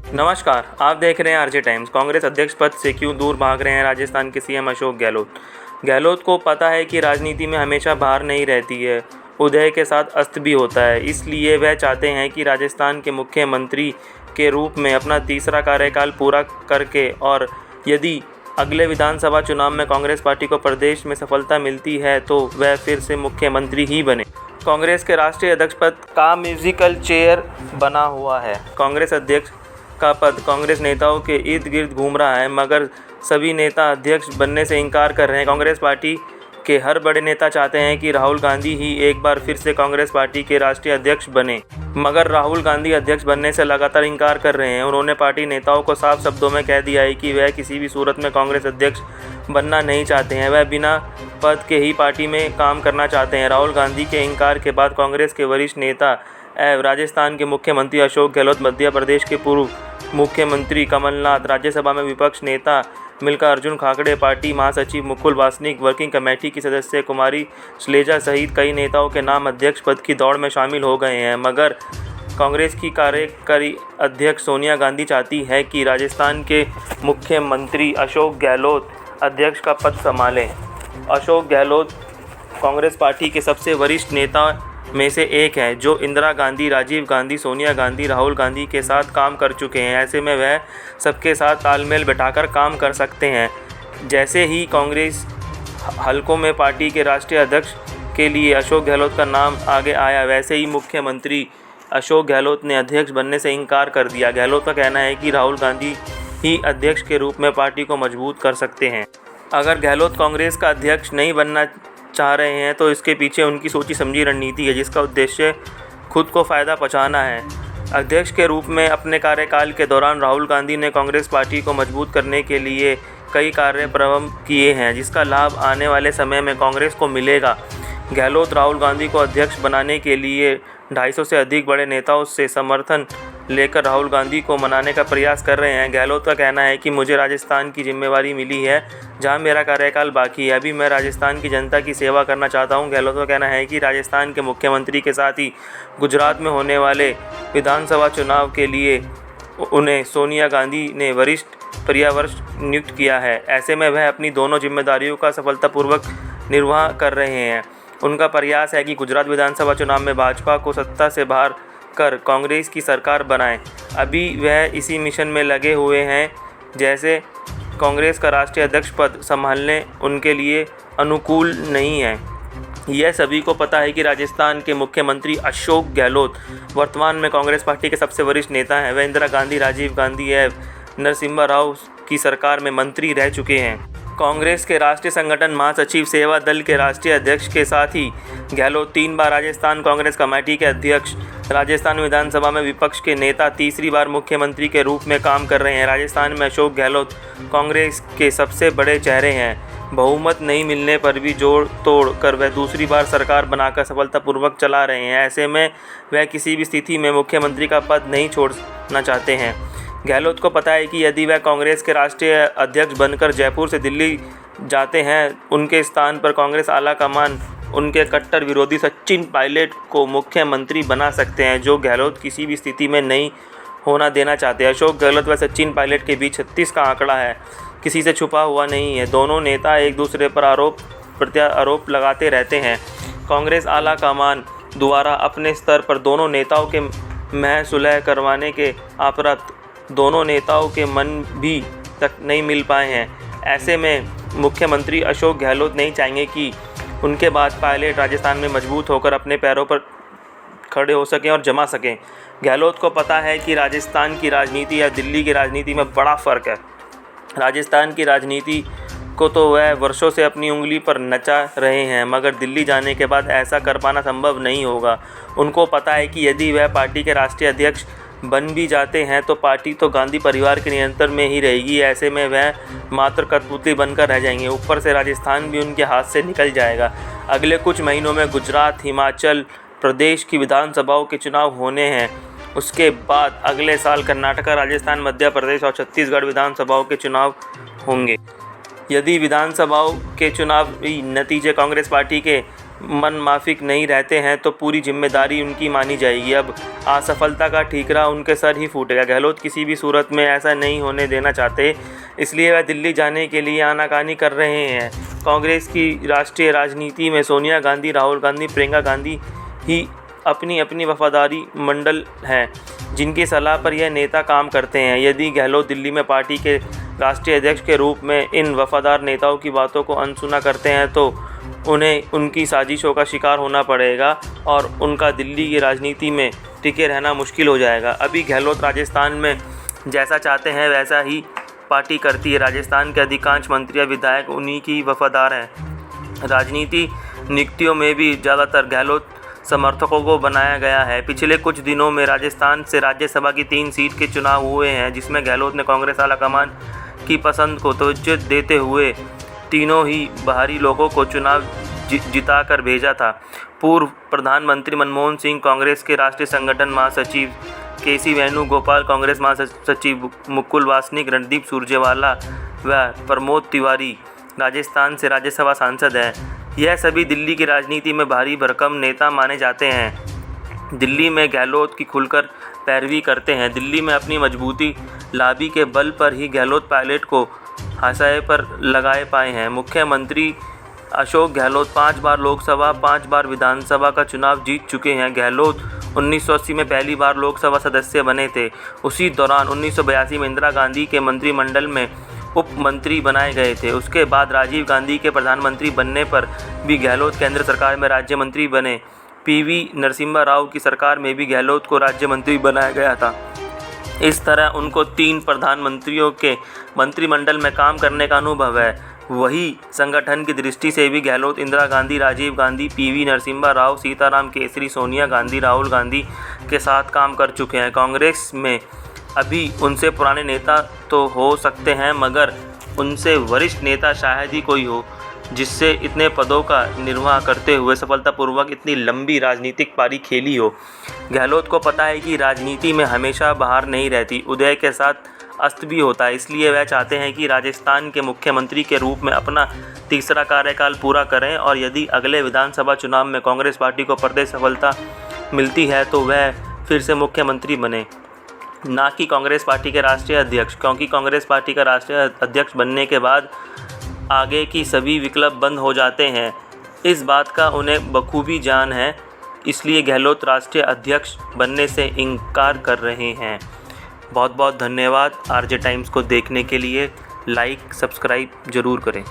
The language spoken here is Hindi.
नमस्कार, आप देख रहे हैं आरजे टाइम्स। कांग्रेस अध्यक्ष पद से क्यों दूर भाग रहे हैं राजस्थान के सीएम अशोक गहलोत। गहलोत को पता है कि राजनीति में हमेशा बाहर नहीं रहती है, उदय के साथ अस्त भी होता है। इसलिए वह चाहते हैं कि राजस्थान के मुख्यमंत्री के रूप में अपना तीसरा कार्यकाल पूरा करके और यदि अगले विधानसभा चुनाव में कांग्रेस पार्टी को प्रदेश में सफलता मिलती है तो वह फिर से मुख्यमंत्री ही बने। कांग्रेस के राष्ट्रीय अध्यक्ष पद का म्यूजिकल चेयर बना हुआ है। कांग्रेस अध्यक्ष का पद कांग्रेस नेताओं के इर्द गिर्द घूम रहा है, मगर सभी नेता अध्यक्ष बनने से इनकार कर रहे हैं। कांग्रेस पार्टी के हर बड़े नेता चाहते हैं कि राहुल गांधी ही एक बार फिर से कांग्रेस पार्टी के राष्ट्रीय अध्यक्ष बने, मगर राहुल गांधी अध्यक्ष बनने से लगातार इनकार कर रहे हैं। उन्होंने पार्टी नेताओं को साफ शब्दों में कह दिया है कि वह किसी भी सूरत में कांग्रेस अध्यक्ष बनना नहीं चाहते हैं, वह बिना पद के ही पार्टी में काम करना चाहते हैं। राहुल गांधी के इनकार के बाद कांग्रेस के वरिष्ठ नेता एवं राजस्थान के मुख्यमंत्री अशोक गहलोत, मध्य प्रदेश के पूर्व मुख्यमंत्री कमलनाथ, राज्यसभा में विपक्ष नेता मल्लिकार्जुन खड़गे, पार्टी महासचिव मुकुल वासनिक, वर्किंग कमेटी की सदस्य कुमारी शैलजा सहित कई नेताओं के नाम अध्यक्ष पद की दौड़ में शामिल हो गए हैं, मगर कांग्रेस की कार्यकारी अध्यक्ष सोनिया गांधी चाहती है कि राजस्थान के मुख्यमंत्री अशोक गहलोत अध्यक्ष का पद संभालें। अशोक गहलोत कांग्रेस पार्टी के सबसे वरिष्ठ नेता में से एक है, जो इंदिरा गांधी, राजीव गांधी, सोनिया गांधी, राहुल गांधी के साथ काम कर चुके हैं। ऐसे में वह सबके साथ तालमेल बैठाकर काम कर सकते हैं। जैसे ही कांग्रेस हलकों में पार्टी के राष्ट्रीय अध्यक्ष के लिए अशोक गहलोत का नाम आगे आया, वैसे ही मुख्यमंत्री अशोक गहलोत ने अध्यक्ष बनने से इनकार कर दिया। गहलोत का कहना है कि राहुल गांधी ही अध्यक्ष के रूप में पार्टी को मजबूत कर सकते हैं। अगर गहलोत कांग्रेस का अध्यक्ष नहीं बनना चाह रहे हैं तो इसके पीछे उनकी सोची समझी रणनीति है, जिसका उद्देश्य खुद को फ़ायदा पहुंचाना है। अध्यक्ष के रूप में अपने कार्यकाल के दौरान राहुल गांधी ने कांग्रेस पार्टी को मजबूत करने के लिए कई कार्यक्रम किए हैं, जिसका लाभ आने वाले समय में कांग्रेस को मिलेगा। गहलोत राहुल गांधी को अध्यक्ष बनाने के लिए 250 से अधिक बड़े नेताओं से समर्थन लेकर राहुल गांधी को मनाने का प्रयास कर रहे हैं। गहलोत का कहना है कि मुझे राजस्थान की जिम्मेवारी मिली है, जहां मेरा कार्यकाल बाकी है। अभी मैं राजस्थान की जनता की सेवा करना चाहता हूं। गहलोत का कहना है कि राजस्थान के मुख्यमंत्री के साथ ही गुजरात में होने वाले विधानसभा चुनाव के लिए उन्हें सोनिया गांधी ने वरिष्ठ पर्यवेक्षक नियुक्त किया है। ऐसे में वह अपनी दोनों जिम्मेदारियों का सफलतापूर्वक निर्वाह कर रहे हैं। उनका प्रयास है कि गुजरात विधानसभा चुनाव में भाजपा को सत्ता से बाहर कर कांग्रेस की सरकार बनाएं। अभी वह इसी मिशन में लगे हुए हैं। जैसे कांग्रेस का राष्ट्रीय अध्यक्ष पद संभालने उनके लिए अनुकूल नहीं है। यह सभी को पता है कि राजस्थान के मुख्यमंत्री अशोक गहलोत वर्तमान में कांग्रेस पार्टी के सबसे वरिष्ठ नेता हैं। वह इंदिरा गांधी, राजीव गांधी एवं नरसिम्हा राव की सरकार में मंत्री रह चुके हैं। कांग्रेस के राष्ट्रीय संगठन महासचिव, सेवा दल के राष्ट्रीय अध्यक्ष के साथ ही गहलोत 3 बार राजस्थान कांग्रेस कमेटी के अध्यक्ष, राजस्थान विधानसभा में विपक्ष के नेता, तीसरी बार मुख्यमंत्री के रूप में काम कर रहे हैं। राजस्थान में अशोक गहलोत कांग्रेस के सबसे बड़े चेहरे हैं। बहुमत नहीं मिलने पर भी जोड़ तोड़ कर वह दूसरी बार सरकार बनाकर सफलतापूर्वक चला रहे हैं। ऐसे में वह किसी भी स्थिति में मुख्यमंत्री का पद नहीं छोड़ना चाहते हैं। गहलोत को पता है कि यदि वह कांग्रेस के राष्ट्रीय अध्यक्ष बनकर जयपुर से दिल्ली जाते हैं, उनके स्थान पर कांग्रेस आला कमान उनके कट्टर विरोधी सचिन पायलट को मुख्यमंत्री बना सकते हैं, जो गहलोत किसी भी स्थिति में नहीं होना देना चाहते। अशोक गहलोत व सचिन पायलट के बीच 36 का आंकड़ा है, किसी से छुपा हुआ नहीं है। दोनों नेता एक दूसरे पर आरोप प्रत्यारोप लगाते रहते हैं। कांग्रेस आला कमान द्वारा अपने स्तर पर दोनों नेताओं के महज सुलह करवाने के उपरांत दोनों नेताओं के मन भी तक नहीं मिल पाए हैं। ऐसे में मुख्यमंत्री अशोक गहलोत नहीं चाहेंगे कि उनके बाद पायलट राजस्थान में मजबूत होकर अपने पैरों पर खड़े हो सकें और जमा सकें। गहलोत को पता है कि राजस्थान की राजनीति या दिल्ली की राजनीति में बड़ा फ़र्क है। राजस्थान की राजनीति को तो वह वर्षों से अपनी उंगली पर नचा रहे हैं, मगर दिल्ली जाने के बाद ऐसा कर पाना संभव नहीं होगा। उनको पता है कि यदि वह पार्टी के राष्ट्रीय अध्यक्ष बन भी जाते हैं तो पार्टी तो गांधी परिवार के नियंत्रण में ही रहेगी। ऐसे में वह मात्र कठपुतली बनकर रह जाएंगे। ऊपर से राजस्थान भी उनके हाथ से निकल जाएगा। अगले कुछ महीनों में गुजरात, हिमाचल प्रदेश की विधानसभाओं के चुनाव होने हैं। उसके बाद अगले साल कर्नाटक, राजस्थान, मध्य प्रदेश और छत्तीसगढ़ विधानसभाओं के चुनाव होंगे। यदि विधानसभाओं के चुनावी नतीजे कांग्रेस पार्टी के मनमाफिक नहीं रहते हैं तो पूरी जिम्मेदारी उनकी मानी जाएगी। अब असफलता का ठीकरा उनके सर ही फूटेगा। गहलोत किसी भी सूरत में ऐसा नहीं होने देना चाहते, इसलिए वह दिल्ली जाने के लिए आनाकानी कर रहे हैं। कांग्रेस की राष्ट्रीय राजनीति में सोनिया गांधी, राहुल गांधी, प्रियंका गांधी ही अपनी अपनी वफादारी मंडल हैं, जिनकी सलाह पर यह नेता काम करते हैं। यदि गहलोत दिल्ली में पार्टी के राष्ट्रीय अध्यक्ष के रूप में इन वफादार नेताओं की बातों को अनसुना करते हैं तो उन्हें उनकी साजिशों का शिकार होना पड़ेगा और उनका दिल्ली की राजनीति में टिके रहना मुश्किल हो जाएगा। अभी गहलोत राजस्थान में जैसा चाहते हैं वैसा ही पार्टी करती है। राजस्थान के अधिकांश मंत्री या विधायक उन्हीं की वफादार हैं। राजनीति नियुक्तियों में भी ज़्यादातर गहलोत समर्थकों को बनाया गया है। पिछले कुछ दिनों में राजस्थान से राज्यसभा की 3 सीट के चुनाव हुए हैं, जिसमें गहलोत ने कांग्रेस आलाकमान की पसंद को तवज्जो देते हुए तीनों ही बाहरी लोगों को चुनाव जिताकर भेजा था। पूर्व प्रधानमंत्री मनमोहन सिंह, कांग्रेस के राष्ट्रीय संगठन महासचिव केसी वेणुगोपाल, कांग्रेस महासचिव मुकुल वासनिक, रणदीप सुरजेवाला व प्रमोद तिवारी राजस्थान से राज्यसभा सांसद हैं। यह सभी दिल्ली की राजनीति में भारी भरकम नेता माने जाते हैं। दिल्ली में गहलोत की खुलकर पैरवी करते हैं। दिल्ली में अपनी मजबूती लॉबी के बल पर ही गहलोत पायलट को हाशिए पर लगाए पाए हैं। मुख्यमंत्री अशोक गहलोत 5 बार लोकसभा, 5 बार विधानसभा का चुनाव जीत चुके हैं। गहलोत 1980 में पहली बार लोकसभा सदस्य बने थे। उसी दौरान 1982 में इंदिरा गांधी के मंत्रिमंडल में उप मंत्री बनाए गए थे। उसके बाद राजीव गांधी के प्रधानमंत्री बनने पर भी गहलोत केंद्र सरकार में राज्य मंत्री बने। पीवी नरसिम्हा राव की सरकार में भी गहलोत को राज्य मंत्री बनाया गया था। इस तरह उनको 3 प्रधानमंत्रियों के मंत्रिमंडल में काम करने का अनुभव है। वही संगठन की दृष्टि से भी गहलोत इंदिरा गांधी, राजीव गांधी, पीवी नरसिम्हा राव, सीताराम केसरी, सोनिया गांधी, राहुल गांधी के साथ काम कर चुके हैं। कांग्रेस में अभी उनसे पुराने नेता तो हो सकते हैं, मगर उनसे वरिष्ठ नेता शायद ही कोई हो जिससे इतने पदों का निर्वाह करते हुए सफलतापूर्वक इतनी लंबी राजनीतिक पारी खेली हो। गहलोत को पता है कि राजनीति में हमेशा बहार नहीं रहती, उदय के साथ अस्त भी होता है। इसलिए वह चाहते हैं कि राजस्थान के मुख्यमंत्री के रूप में अपना तीसरा कार्यकाल पूरा करें और यदि अगले विधानसभा चुनाव में कांग्रेस पार्टी को प्रदेश सफलता मिलती है तो वह फिर से मुख्यमंत्री बने, ना कि कांग्रेस पार्टी के राष्ट्रीय अध्यक्ष, क्योंकि कांग्रेस पार्टी का राष्ट्रीय अध्यक्ष बनने के बाद आगे की सभी विकल्प बंद हो जाते हैं। इस बात का उन्हें बखूबी जान है, इसलिए गहलोत राष्ट्रीय अध्यक्ष बनने से इनकार कर रहे हैं। बहुत बहुत धन्यवाद आरजे टाइम्स को देखने के लिए। लाइक सब्सक्राइब ज़रूर करें।